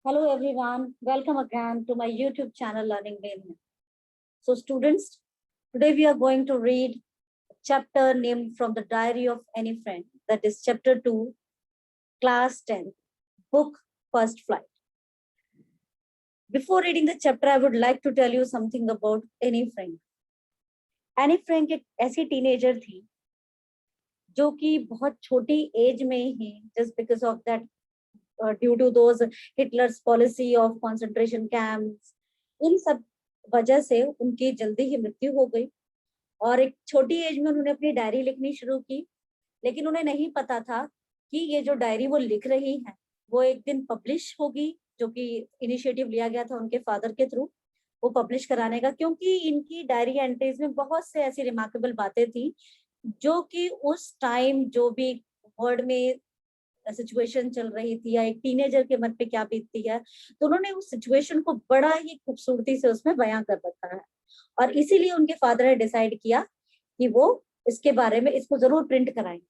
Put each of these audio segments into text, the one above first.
Hello everyone, welcome again to my YouTube channel Learning Mania. So students, today we are going to read a chapter named From the Diary of Any Friend, that is chapter 2, class 10, book First Flight. Before reading the chapter, I would like to tell you something about Annie Frank. Anne Frank एक ऐसी teenager थी जो कि बहुत छोटी age में ही just because of that due to those Hitler's policy of concentration camps, इन सब वजह से उनकी जल्दी ही मृत्यु हो गई और एक छोटी एज में उन्होंने अपनी डायरी लिखनी शुरू की। लेकिन उन्हें नहीं पता था कि ये जो डायरी वो लिख रही है वो एक दिन पब्लिश होगी, जो कि इनिशिएटिव लिया गया था उनके फादर के थ्रू वो पब्लिश कराने का, क्योंकि इनकी डायरी एंट्रीज में बहुत से ऐसी रिमार्केबल बातें थी जो कि उस टाइम जो भी वर्ल्ड में सिचुएशन चल रही थी या एक टीनेजर के मन पे क्या बीतती है, तो उन्होंने उस सिचुएशन को बड़ा ही खूबसूरती से उसमें बयां कर रखा है। और इसीलिए उनके फादर ने डिसाइड किया कि वो इसके बारे में इसको जरूर प्रिंट कराएंगे।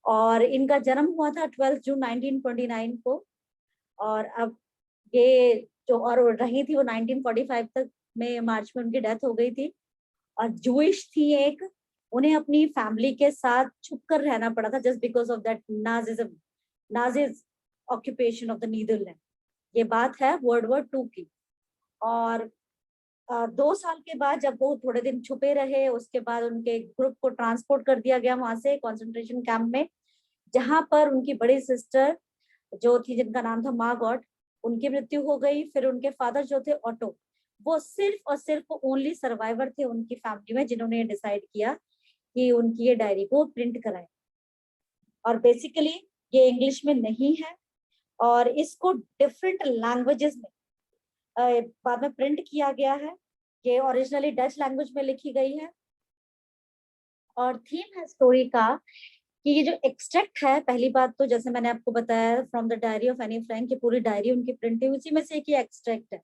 और इनका जन्म हुआ था 12 जून 1929 को, और अब ये जो और रही थी वो 1945 तक में मार्च में उनकी डेथ हो गई थी। और जूइश थी एक, उन्हें अपनी फैमिली के साथ छुप कर रहना पड़ा था just because of that Nazis occupation of the Netherland. ये बात है वर्ल्ड वॉर 2 की। और 2 साल के बाद जब वो थोड़े दिन छुपे रहे, उसके बाद उनके ग्रुप को ट्रांसपोर्ट कर दिया गया वहां से कॉन्सेंट्रेशन कैंप में, जहां पर उनकी बड़ी सिस्टर जो थी जिनका नाम था मार्गॉट, उनकी मृत्यु हो गई। फिर उनके फादर जो थे ऑटो, वो सिर्फ और सिर्फ ओनली सर्वाइवर थे उनकी फैमिली में जिन्होंने डिसाइड किया कि उनकी ये डायरी को प्रिंट कराएं। और बेसिकली ये इंग्लिश में नहीं है और इसको डिफरेंट लैंग्वेजेस में बाद में प्रिंट किया गया है। ये ओरिजिनली डच लैंग्वेज में लिखी गई है। और थीम है स्टोरी का कि ये जो एक्सट्रैक्ट है, पहली बात तो जैसे मैंने आपको बताया from the diary of Anne Frank, की पूरी डायरी उनकी प्रिंट है, उसी में से एक एक्सट्रैक्ट है।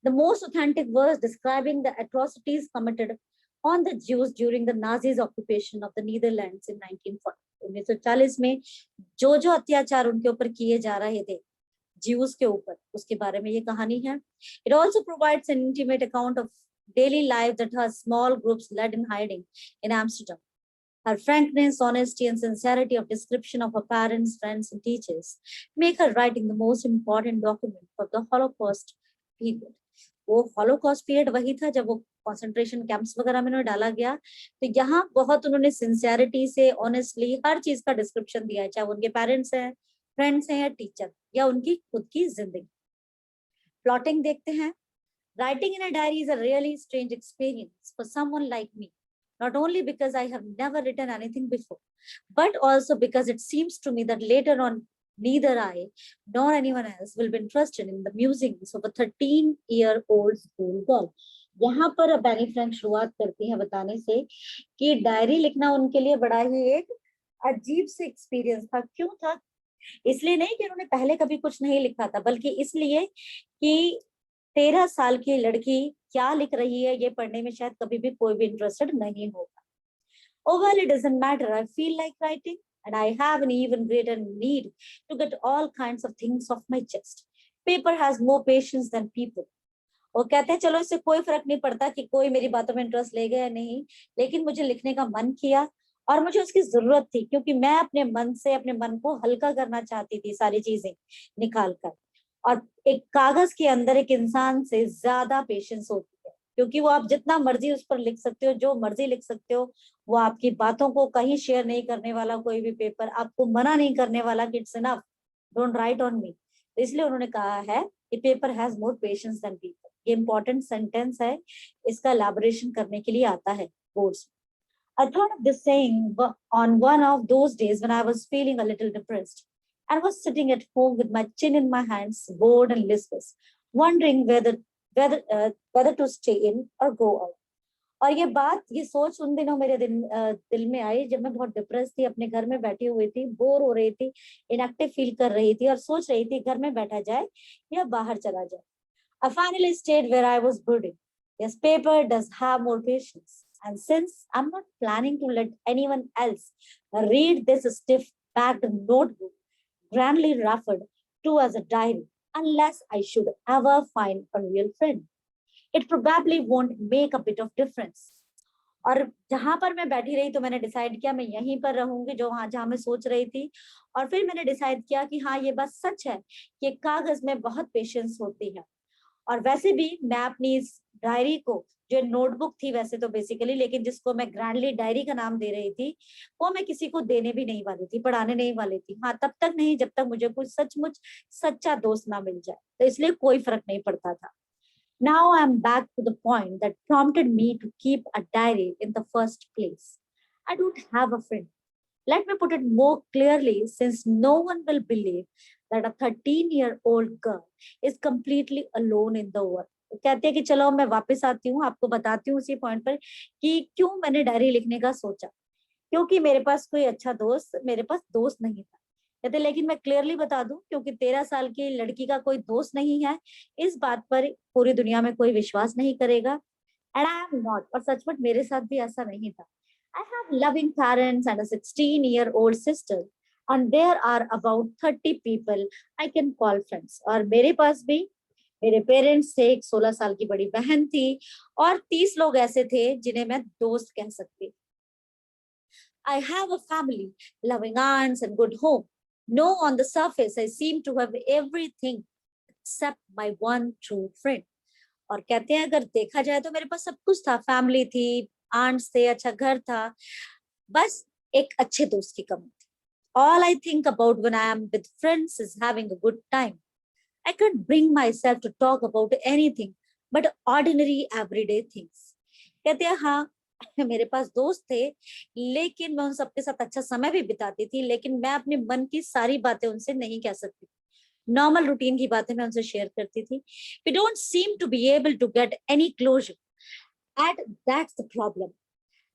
The most authentic verse describing the atrocities committed on the Jews during the Nazis occupation of the Netherlands in 1940. 1940 में जो अत्याचार उनके ऊपर किए जा रहे थे ज्यूज के ऊपर, उसके बारे में ये कहानी है। It also provides an intimate account of daily life that her small groups led in hiding in Amsterdam. Her frankness, honesty, and sincerity of description of her parents, friends, and teachers make her writing the most important document for the Holocaust period. वो Holocaust period वही था जब वो concentration camps वगैरह में उन्हें डाला गया। तो यहाँ बहुत उन्होंने सिंसियरिटी से, ऑनेस्टली हर चीज का डिस्क्रिप्शन दिया है, चाहे उनके पेरेंट्स हैं, फ्रेंड्स हैं या टीचर या उनकी खुद की जिंदगी। प्लॉटिंग देखते हैं। Writing in a diary is a really strange experience for someone like me, not only because I have never written anything before, but also because it seems to me that later on, neither I nor anyone else will be interested in the musings of a 13-year-old school girl. यहाँ पर अब Anne Frank शुरुआत करती है बताने से कि diary लिखना उनके लिए बड़ा ही एक अजीब से एक्सपीरियंस था। क्यों था? इसलिए नहीं कि उन्होंने पहले कभी कुछ नहीं लिखा था, बल्कि इसलिए कि 13 साल की लड़की क्या लिख रही है ये पढ़ने में शायद कभी भी कोई भी इंटरेस्टेड नहीं होगा। Oh well, it doesn't matter. I feel like writing and I have an even greater need to get all kinds of things off my chest. Paper has more patience than people. वो कहते हैं चलो इससे कोई फर्क नहीं पड़ता कि कोई मेरी बातों में इंटरेस्ट लेगा या नहीं, लेकिन मुझे लिखने का मन किया और मुझे उसकी जरूरत थी, क्योंकि मैं अपने मन से अपने मन को हल्का करना चाहती थी सारी चीजें निकाल कर। और एक कागज के अंदर एक इंसान से ज्यादा पेशेंस होती है, क्योंकि वो आप जितना मर्जी उस पर लिख सकते हो, जो मर्जी लिख सकते हो, वो आपकी बातों को कहीं शेयर नहीं करने वाला कोई भी पेपर, आपको मना नहीं करने वाला कि it's enough, don't write on me. तो इसलिए उन्होंने कहा है कि paper has more patience than people. ये इंपॉर्टेंट सेंटेंस है, इसका एलैबोरेशन करने के लिए आता है boards. I thought of this saying on one of those days when I was feeling a little depressed and was sitting at home with my chin in my hands, bored and listless, wondering whether to stay in or go out. और ये सोच उन दिनों मेरे दिल में आई जब मैं बहुत डिप्रेस थी, अपने घर में बैठी हुई थी, बोर हो रही थी, इनएक्टिव फील कर रही थी और सोच रही थी घर में बैठा जाए या बाहर चला जाए। I finally stayed where I was brooding. Yes, paper does have more patience. And since I'm not planning to let anyone else read this stiff-backed notebook, grandly referred to as a diary, unless I should ever find a real friend. It probably won't make a bit of difference. और जहां पर मैं बैठी रही तो मैंने decide किया मैं यहीं पर रहूंगी जो वहां जहां मैं सोच रही थी। और फिर मैंने डिसाइड किया कि हाँ ये बात सच है कि कागज में बहुत पेशेंस होती है। और वैसे भी मैं अपनी इस डायरी को, जो नोटबुक थी वैसे तो बेसिकली, लेकिन जिसको मैं ग्रैंडली डायरी का नाम दे रही थी, वो मैं किसी को देने भी नहीं वाली थी, पढ़ाने नहीं वाली थी। हाँ तब तक नहीं जब तक मुझे कोई सचमुच सच्चा दोस्त ना मिल जाए, तो इसलिए कोई फर्क नहीं पड़ता था। Now I'm back to the point that prompted me to keep a diary in the first place. I don't have a friend. Let me put it more clearly, since no one will believe that a 13-year-old girl is completely alone in the world. कहते हैं कि चलो मैं वापस आती हूँ, आपको बताती हूँ उसी पॉइंट पर कि क्यों मैंने डायरी लिखने का सोचा। क्योंकि मेरे पास कोई अच्छा दोस्त, मेरे पास दोस्त नहीं था। कहते लेकिन मैं क्लियरली बता दूं, क्योंकि 13 साल की लड़की का कोई दोस्त नहीं है, इस बात पर पूरी दुनिया में कोई विश्वास नहीं करेगा। एंड आई एम नॉट, और सचमुच मेरे साथ भी ऐसा नहीं था। I have loving parents and a 16-year-old sister, and there are about 30 people I can call friends. और मेरे पास भी मेरे पेरेंट्स थे, एक 16 साल की बड़ी बहन थी, और 30 लोग ऐसे थे जिन्हें मैं दोस्त कह सकती। I have a family, loving aunts and good home. No, on the surface, I seem to have everything except my one true friend. और कहते हैं अगर देखा जाए तो मेरे पास सब कुछ था, फैमिली थी, आंट्स थे, अच्छा घर था, बस एक अच्छे दोस्त की कमी थी। All I think about when I am with friends is having a good time. I can't bring myself to talk about anything but ordinary everyday things. कहते हैं हाँ मेरे पास दोस्त थे, लेकिन मैं उन सबके साथ अच्छा समय भी बिताती थी, लेकिन मैं अपने मन की सारी बातें उनसे नहीं कह सकती। नॉर्मल रूटीन की बातें मैं उनसे शेयर करती थी। We don't seem to be able to get any closure, and that's the problem.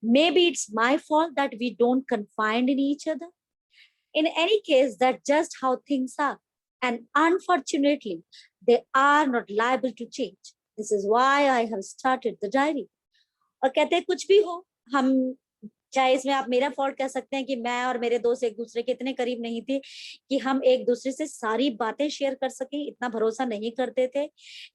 Maybe it's my fault that we don't confide in each other. In any case, that's just how things are, and unfortunately they are not liable to change. This is why I have started the diary. और कहते हैं कुछ भी हो, हम चाहे इसमें आप मेरा फॉल्ट कह सकते हैं कि मैं और मेरे दोस्त एक दूसरे के इतने करीब नहीं थे कि हम एक दूसरे से सारी बातें शेयर कर सके, इतना भरोसा नहीं करते थे।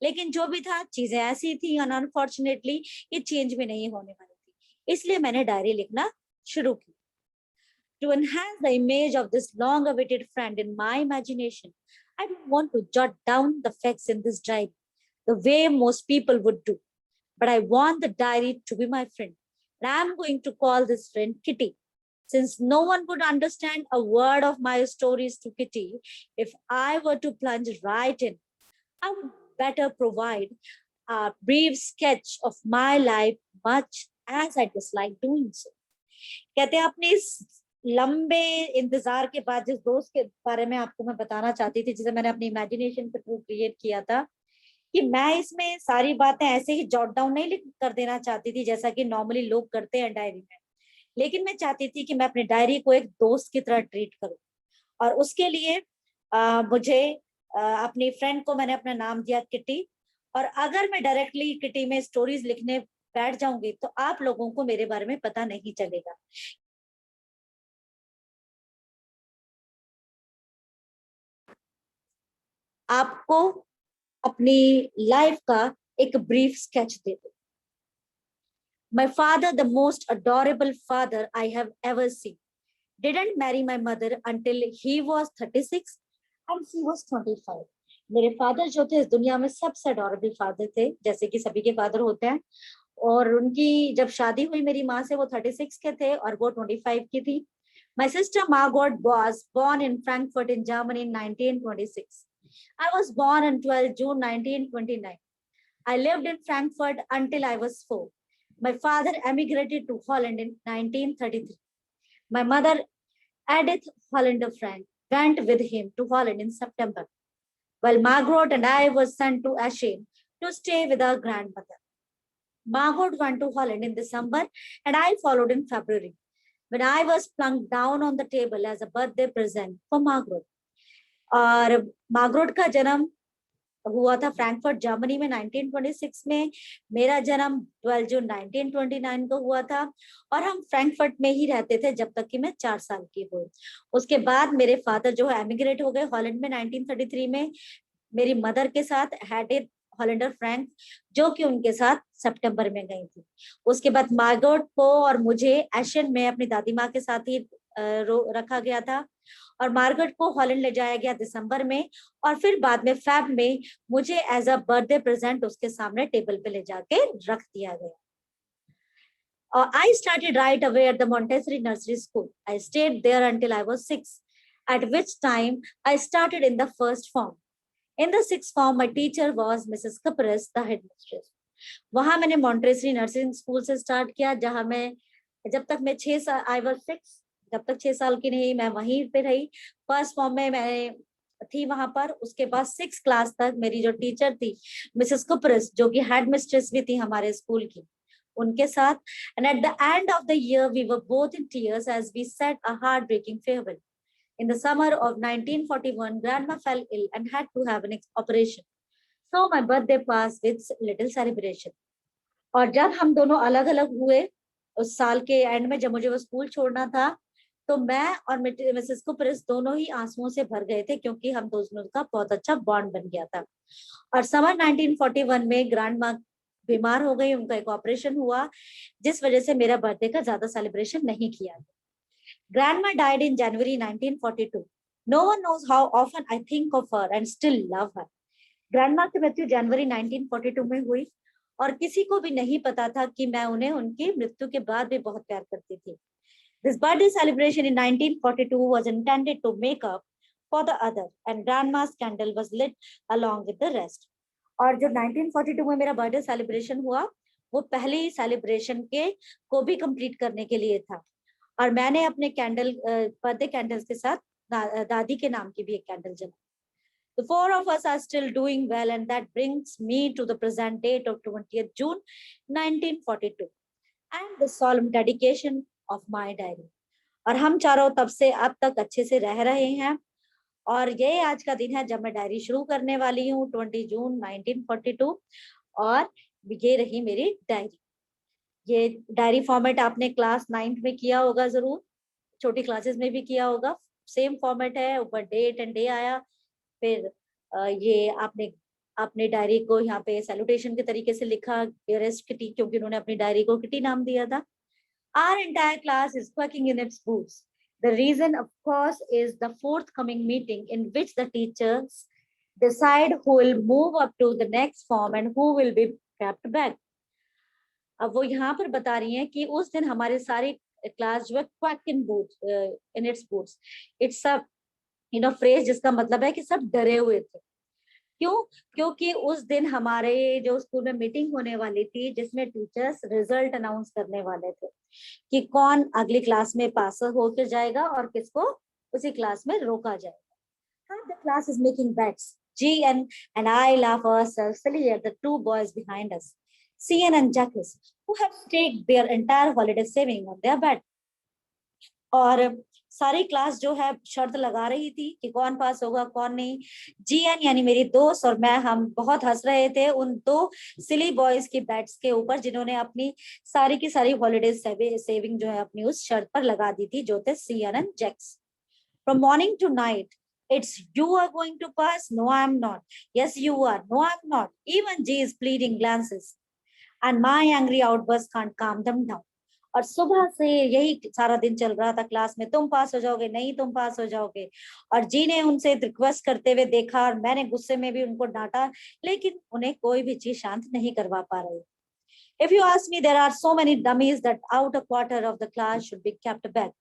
लेकिन जो भी था चीजें ऐसी थी, और अनफॉर्चुनेटली ये चेंज भी नहीं होने वाली थी, इसलिए मैंने डायरी लिखना शुरू की। To enhance the image of this long awaited friend in my imagination, I don't want to jot down the facts in this diary the way most people would do, but I want the diary to be my friend. And I'm going to call this friend Kitty. Since no one would understand a word of my stories to Kitty, if I were to plunge right in, I would better provide a brief sketch of my life, much as I dislike doing so. कहते हैं अपने इस लंबे इंतजार के बाद जिस दोस्त के बारे में आपको मैं बताना चाहती थी, जिसे मैंने अपनी इमेजिनेशन के थ्रू क्रिएट किया था, कि मैं इसमें सारी बातें ऐसे ही जॉट डाउन नहीं लिख कर देना चाहती थी जैसा कि नॉर्मली लोग करते हैं डायरी में, लेकिन मैं चाहती थी कि मैं अपनी डायरी को एक दोस्त की तरह ट्रीट करूं। और उसके लिए मुझे अपनी फ्रेंड को मैंने अपना नाम दिया किटी। और अगर मैं डायरेक्टली किटी में स्टोरीज लिखने बैठ जाऊंगी तो आप लोगों को मेरे बारे में पता नहीं चलेगा। आपको अपनी लाइफ का एक ब्रीफ स्केच दे दो। My father, the most adorable father I have ever seen, didn't marry my mother until he was 36 and she was 25. मेरे फादर जो थे इस दुनिया में सबसे अडोरेबल फादर थे, जैसे कि सभी के फादर होते हैं। और उनकी जब शादी हुई मेरी माँ से, वो 36 के थे और वो 25 की थी। My sister Margot was born in Frankfurt in Germany in 1926. I was born on 12 June 1929. I lived in Frankfurt until I was 4. My father emigrated to Holland in 1933. My mother, Edith Hollander Frank, went with him to Holland in September, while Margaret and I were sent to Ascham to stay with our grandmother. Margaret went to Holland in December and I followed in February, when I was plunked down on the table as a birthday present for Margaret. और Margaret का जन्म हुआ था Frankfurt Germany में 1926 में। मेरा जन्म 12 जून 1929 को हुआ था और हम फ्रैंकफर्ट में ही रहते थे जब तक कि मैं 4 साल की हुई। उसके बाद मेरे फादर जो है एमिग्रेट हो गए हॉलैंड में 1933 में। मेरी मदर के साथ हेडेड हॉलैंडर फ्रैंक, जो कि उनके साथ सितंबर में गई थी। उसके बाद मार्गोट को और मुझे एशियन में अपनी दादी माँ के साथ ही रखा गया था, और मार्गरेट को हॉलैंड ले जाया गया दिसंबर में, और फिर बाद में फेब में मुझे एज अ बर्थडे प्रेजेंट उसके सामने टेबल पे ले जाके रख दिया गया। I started right away at the Montessori Nursery School. I stayed there until I was 6, at which time I started in the first form. In the sixth form, my teacher was Mrs. Caparis, the headmistress. वहां मैंने Montessori nursing school से start किया, जहां मैं जब तक मैं 6 साल आई वाज 6, जब तक 6 साल की नहीं मैं वहीं पे रही। फर्स्ट फॉर्म में मैं थी वहां पर। उसके बाद 6 क्लास तक मेरी जो टीचर थी मिसेस कुपरस, जो कि हेड मिस्ट्रेस भी थी हमारे स्कूल की, उनके साथ। And at the end of the year we were both in tears as we said a heartbreaking farewell. In the summer of 1941, Grandma fell ill and had to have an operation. So my birthday passed with little celebration. और जब हम दोनों अलग अलग हुए उस साल के एंड में, जब मुझे वो स्कूल छोड़ना था, तो मैं और मिसेस कुपरस दोनों ही आंसुओं से भर गए थे, क्योंकि हम दोनों का बहुत अच्छा बॉन्ड बन गया था। और समर 1941 में ग्रैंड माँ बीमार हो गई, उनका एक ऑपरेशन हुआ, जिस वजह से मेरा बर्थडे का ज्यादा सेलिब्रेशन नहीं किया गया। Grandma died in January 1942. No one knows how often I think of her and still love her. Grandma की मृत्यु जनवरी 1942 में हुई, और किसी को भी नहीं पता था कि मैं उन्हें उनकी मृत्यु के बाद भी बहुत प्यार करती थी। This birthday celebration in 1942 was intended to make up for the other, and Grandma's candle was lit along with the rest. और जो 1942 में मेरा बर्थडे सेलिब्रेशन हुआ, वो पहली सेलिब्रेशन के को भी कंप्लीट करने के लिए था। और मैंने अपने कैंडल बर्थडे कैंडल्स के साथ दादी के नाम की भी एक कैंडल जलाई। The four of us are still doing well, and that brings me to the present date of 20th June 1942 and the solemn dedication of my diary. और हम चारों तब से अब तक अच्छे से रह रहे हैं, और ये आज का दिन है जब मैं डायरी शुरू करने वाली हूँ, 20 जून 1942, और ये रही मेरी डायरी। ये डायरी फॉर्मेट आपने क्लास 9th में किया होगा, जरूर छोटी क्लासेस में भी किया होगा। सेम फॉर्मेट है, ऊपर डेट एंड डे आया, फिर ये आपने अपने डायरी को यहाँ पे सैल्यूटेशन के तरीके से लिखा, डियरेस्ट किटी, क्योंकि उन्होंने अपनी डायरी को किटी नाम दिया था। Our entire class is quacking in its boots. The reason, of course, is the forthcoming meeting in which the teachers decide who will move up to the next form and who will be kept back. अब वो यहाँ पर बता रही हैं कि उस दिन हमारे सारे क्लास जो है quack in boots, in its boots, it's a phrase जिसका मतलब है कि सब डरे हुए थे। क्यों? क्योंकि उस दिन हमारे जो स्कूल में मीटिंग होने वाली थी, जिसमें टीचर्स रिजल्ट अनाउंस करने वाले थे कि कौन अगली क्लास में पास होकर जाएगा और किसको उसी क्लास में रोका जाएगा। Half the class is making bets. G and I laugh ourselves silly at the two boys behind us, CN and Jacques, who have staked their entire holiday saving on their bet. और सारी class जो है शर्त लगा रही थी कि कौन पास होगा कौन नहीं। जीएन यानी मेरी दोस्त और मैं, हम बहुत हंस रहे थे उन दो सिली बॉयज की बेट्स के ऊपर, जिन्होंने अपनी सारी की सारी हॉलिडे सेविंग जो है अपनी उस शर्त पर लगा दी थी, जो थे सीएन and Jacques. From morning to night, it's you are going to pass. No, I'm not. Yes, you are. No, I'm not. Even G is pleading glances, and my angry outburst can't calm them down. और सुबह से यही सारा दिन चल रहा था class में, तुम पास हो जाओगे, नहीं तुम पास हो जाओगे। और जी ने उनसे रिक्वेस्ट करते हुए देखा, और मैंने गुस्से में भी उनको डांटा, लेकिन उन्हें कोई भी चीज शांत नहीं करवा पा रही। If you ask me, there are so many dummies that out a quarter of the class should be kept back.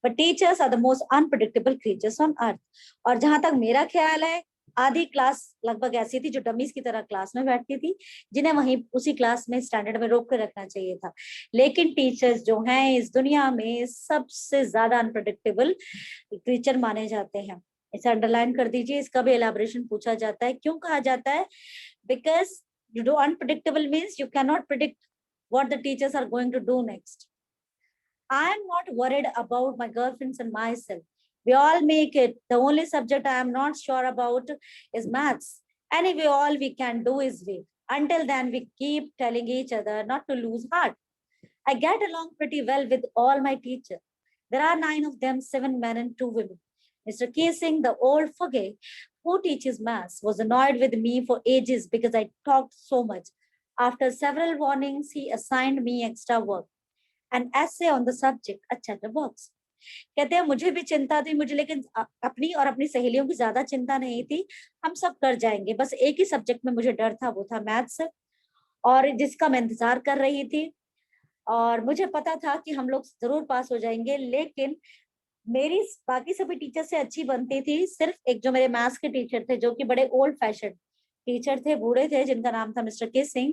But teachers are the most unpredictable creatures on earth. और जहां तक मेरा ख्याल है, आधी क्लास लगभग ऐसी थी जो डमीज की तरह क्लास में बैठती थी, जिन्हें वहीं उसी क्लास में स्टैंडर्ड में रोक कर रखना चाहिए था। लेकिन टीचर्स जो हैं इस दुनिया में सबसे ज्यादा अनप्रेडिक्टेबल क्रीचर माने जाते हैं। इसे अंडरलाइन कर दीजिए, इसका भी एलाबोरेशन पूछा जाता है। क्यों कहा जाता है? Because you do unpredictable means you cannot predict what the teachers are going to do next. I am not worried about my girlfriends and myself. We all make it. The only subject I am not sure about is maths. Anyway, all we can do is wait. Until then, we keep telling each other not to lose heart. I get along pretty well with all my teachers. There are 9 of them, 7 men and 2 women. Mr. Keesing, the old fogey, who teaches maths, was annoyed with me for ages because I talked so much. After several warnings, he assigned me extra work, an essay on the subject, a chatterbox. कहते हैं मुझे भी चिंता थी, मुझे लेकिन अपनी और अपनी सहेलियों की ज्यादा चिंता नहीं थी, हम सब कर जाएंगे। बस एक ही सब्जेक्ट में मुझे डर था, वो था मैथ्स, और जिसका मैं इंतजार कर रही थी। और मुझे पता था कि हम लोग जरूर पास हो जाएंगे, लेकिन मेरी बाकी सभी टीचर से अच्छी बनती थी। सिर्फ एक जो मेरे मैथ्स के टीचर थे, जो कि बड़े ओल्ड फैशन टीचर थे, बूढ़े थे, जिनका नाम था मिस्टर के सिंह,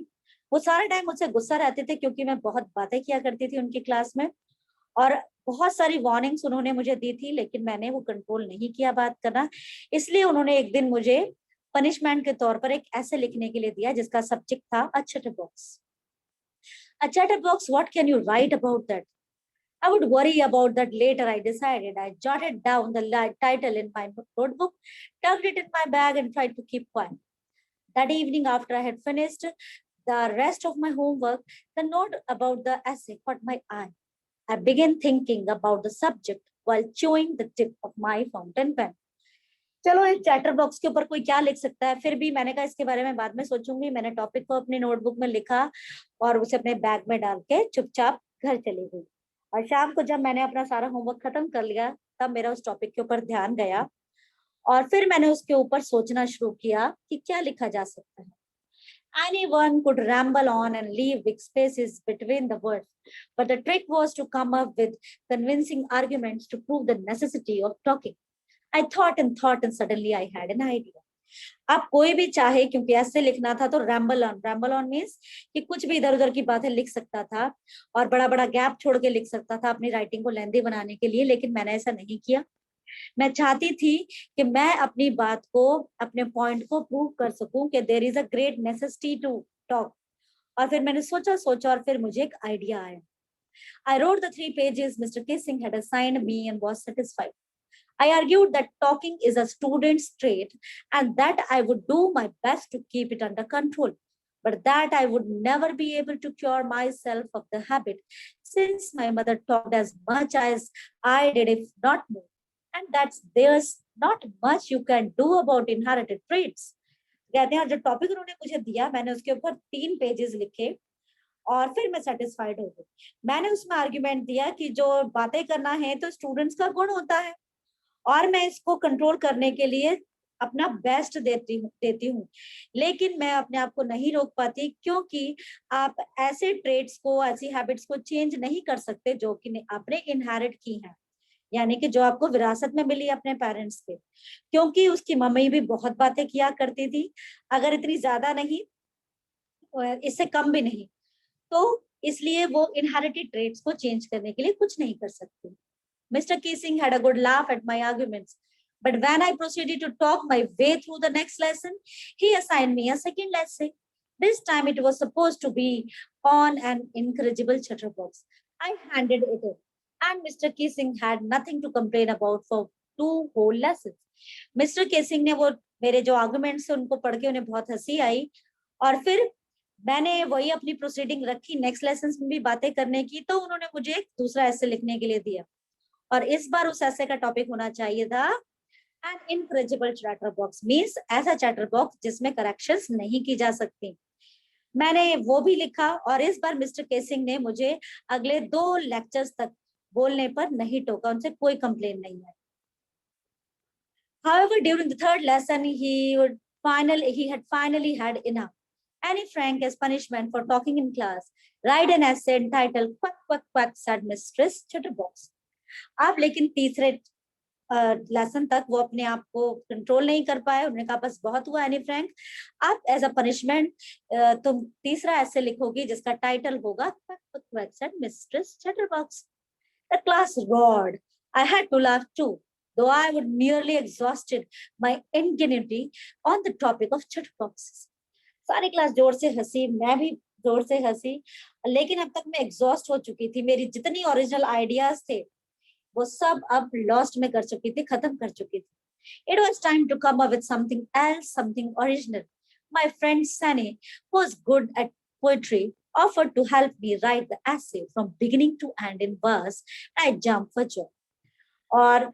वो सारे टाइम मुझसे गुस्सा रहते थे क्योंकि मैं बहुत बातें किया करती थी उनकी क्लास में। और बहुत सारी वार्निंग्स उन्होंने मुझे दी थी, लेकिन मैंने वो कंट्रोल नहीं किया बात करना। इसलिए उन्होंने एक दिन मुझे पनिशमेंट के तौर पर एक ऐसे लिखने के लिए दिया जिसका सब्जेक्ट था अ chatterbox. A chatterbox, what can you write about that? I would worry about that later, I decided. I jotted down the title in my notebook, tucked it in my bag, and tried to keep quiet. That evening, after I had finished the rest of my homework, the note about the essay caught my eye. I began thinking about the subject while chewing the tip of my fountain pen. चलो इस chatter box के ऊपर कोई क्या लिख सकता है, फिर भी मैंने कहा इसके बारे में बाद में सोचूंगी। मैंने टॉपिक को अपनी नोटबुक में लिखा और उसे अपने बैग में डाल के चुपचाप घर चली गई। और शाम को जब मैंने अपना सारा होमवर्क खत्म कर लिया, तब मेरा उस टॉपिक के ऊपर ध्यान गया और फिर मैंने उसके ऊपर सोचना शुरू किया कि क्या लिखा जा सकता है। Anyone could ramble on and leave big spaces between the words, but the trick was to come up with convincing arguments to prove the necessity of talking. I thought and suddenly I had an idea. अब कोई भी चाहे, क्योंकि ऐसे लिखना था, तो ramble on means कि कुछ भी इधर उधर की बातें लिख सकता था और बड़ा बड़ा गैप छोड़ के लिख सकता था अपनी राइटिंग को लेंदी बनाने के लिए, लेकिन मैंने ऐसा नहीं किया। मैं चाहती थी कि मैं अपनी बात को, अपने पॉइंट को प्रूव कर सकूं कि there is a great necessity to talk. और फिर मैंने सोचा और फिर मुझे एक आइडिया आया। I wrote the 3 pages Mr. Kissing had assigned me and was satisfied. I argued that talking is a student's trait and that I would do my best to keep it under control, but that I would never be able to cure myself of the habit since my mother talked as much as I did, if not more, and that there's not much you can do about inherited traits. कहते हैं, जो topic उन्होंने मुझे दिया, मैंने उसके ऊपर 3 pages लिखे और फिर मैं सेटिस्फाइड हो गई। मैंने उसमें आर्ग्यूमेंट दिया कि जो बातें करना है तो स्टूडेंट्स का गुण होता है और मैं इसको कंट्रोल करने के लिए अपना बेस्ट देती हूँ, लेकिन मैं अपने आप को नहीं रोक पाती क्योंकि आप ऐसे ट्रेड्स को, ऐसी हैबिट्स को चेंज नहीं कर सकते जो कि आपने इनहेरिट की हैं, यानी कि जो आपको विरासत में मिली अपने पेरेंट्स के। क्योंकि उसकी मम्मी भी बहुत बातें किया करती थी, अगर इतनी ज्यादा नहीं, इससे कम भी नहीं, तो इसलिए वो इनहेरिटेड ट्रेड्स को चेंज करने के लिए कुछ नहीं कर सकती। Mr. Keesing had a good laugh at my arguments, but when I proceeded to talk my way through the next lesson, he assigned me a second lesson. This time it was supposed to be on an incorrigible chatterbox. I handed it in, and Mr. Keesing had nothing to complain about for 2 whole lessons. Mr. Keesing ने वो मेरे जो arguments थे उनको पढ़ के उन्हें बहुत हंसी आई और फिर मैंने वही अपनी प्रोसीडिंग रखी नेक्स्ट लेसन में भी बातें करने की, तो उन्होंने मुझे एक दूसरा ऐसे लिखने के लिए दिया और इस बार उस ऐसे का टॉपिक होना चाहिए था एन इनकरेजिबल चैटर बॉक्स, मीन्स ऐसा चैटर बॉक्स जिसमें करेक्शंस नहीं की जा सकती। मैंने वो भी लिखा और इस बार मिस्टर केसिंग ने मुझे अगले 2 लेक्चर्स तक बोलने पर नहीं टोका, उनसे कोई कंप्लेन नहीं है। However, during the 3rd lesson, he had finally had enough. Annie Frank, as punishment for talking in class, write an essay entitled "Quack Quack Quack," said Mistress Chatterbox. आप लेकिन तीसरे लेसन तक वो अपने आप को कंट्रोल नहीं कर पाए। उन्होंने कहा बस बहुत हुआ एनी फ्रैंक, आप एज अ पनिशमेंट तुम तीसरा ऐसे लिखोगी जिसका टाइटल होगा "Quack Quack Quack," said Mistress Chatterbox. The class roared. I had to laugh too, though I would nearly exhausted my ingenuity on the topic of chatterboxes. सारी class जोर से हंसी, मैं भी जोर से हंसी, लेकिन अब तक मैं एग्जॉस्ट हो चुकी थी। मेरी जितनी ओरिजिनल आइडियाज थे वो सब अब लॉस्ट में कर चुकी थी, खत्म कर चुकी थी। It was time to come up with something else, something original. My friend Sunny, who was good at poetry, offered to help me write the essay from beginning to end in verse. I jumped for joy. और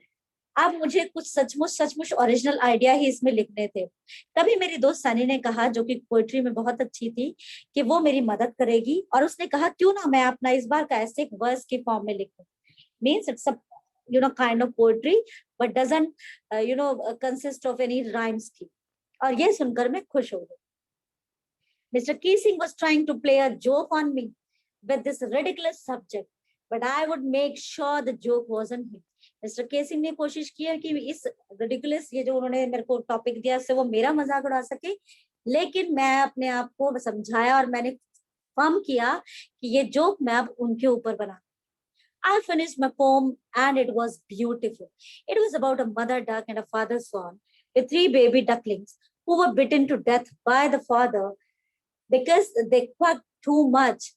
अब मुझे कुछ सचमुच original idea ही इसमें लिखने थे। तभी मेरी दोस्त सनी ने कहा, जो कि पोएट्री में बहुत अच्छी थी, कि वो मेरी मदद करेगी, और उसने कहा क्यों ना मैं अपना इस बार का ऐसे एक वर्स के फॉर्म में लिखूं। Means it's a kind of poetry but doesn't consist of any rhyme scheme। और ये सुनकर मैं खुश हो गई। Mr. Keesing was trying to play a joke on me with this ridiculous subject, but I would make sure the joke wasn't him। Mister casing ने कोशिश की है कि इस रिडिकुलस, ये जो उन्होंने मेरे को टॉपिक दिया, इससे वो मेरा मजाक उड़ा सके, लेकिन मैं अपने आप को समझाया और मैंने फर्म किया कि ये जोक मैं अब उनके ऊपर बना। I finished my poem and it was beautiful। It was about a mother duck and a father swan with 3 baby ducklings who were bitten to death by the father because they quacked too much।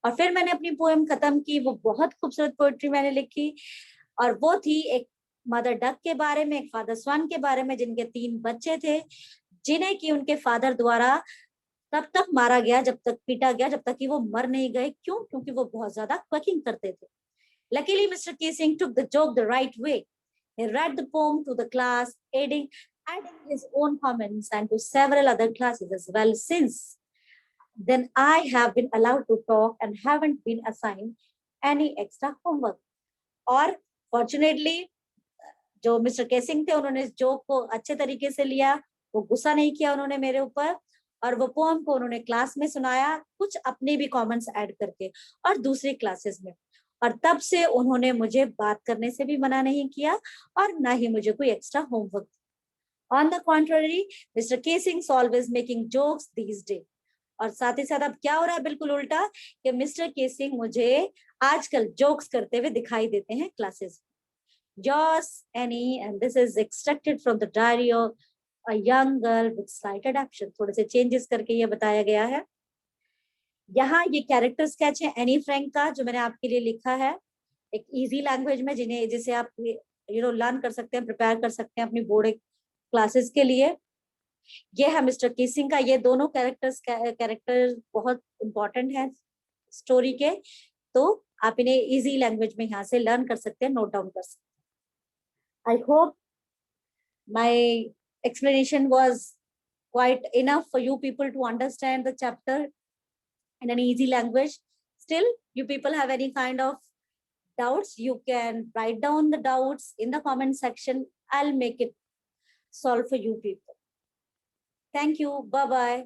और फिर मैंने अपनी poem खत्म की। वो बहुत खूबसूरत poetry मैंने लिखी, और वो थी एक मदर डक के बारे में, एक फादर स्वान के बारे में, जिनके 3 बच्चे थे, जिन्हें कि उनके फादर द्वारा तब तक मारा गया, जब तक पीटा गया, जब तक कि वो मर नहीं गए। क्यों? क्योंकि वो बहुत ज्यादा क्वकिंग करते थे। Luckily, Mr. Keesing took the joke the right way। He read the poem to the class, adding his own comments and to several other classes as well। Since then, I have been allowed to talk and haven't been assigned any extra homework। और fortunately जो mister casing थे, उन्होंने इस joke को अच्छे तरीके से लिया, वो गुस्सा नहीं किया उन्होंने मेरे ऊपर, और वो पोएम को उन्होंने क्लास में सुनाया, कुछ अपने भी कमेंट्स ऐड करके, और दूसरी क्लासेस में। और तब से उन्होंने मुझे बात करने से भी मना नहीं किया, और ना ही मुझे कोई extra homework. On the contrary, mister casing always making jokes these day. और साथ ही साथ अब क्या हो रहा है, बिल्कुल उल्टा, कि मिस्टर केसिंग मुझे आजकल जोक्स करते हुए दिखाई देते हैं classes. Yours, Annie, and this is extracted from the diary of a young girl with slight adaptation। थोड़े से चेंजेस करके ये बताया गया है। यहाँ ये कैरेक्टर स्केच है एनी फ्रैंक का, जो मैंने आपके लिए लिखा है एक इजी लैंग्वेज में, जिसे आप लर्न कर सकते हैं, प्रिपेयर कर सकते हैं अपनी बोर्ड क्लासेस के लिए। ये है मिस्टर किसिंग का। ये दोनों कैरेक्टर बहुत इंपॉर्टेंट है स्टोरी के, तो आप इन्हें इजी लैंग्वेज में यहाँ से लर्न कर सकते हैं, नोट डाउन कर सकते हैं। I hope my explanation was quite enough for you people to understand the chapter in an easy language। Still, you people have any kind of doubts, you can write down the doubts in the comment section। I'll make it solve for you people। Thank you. Bye-bye.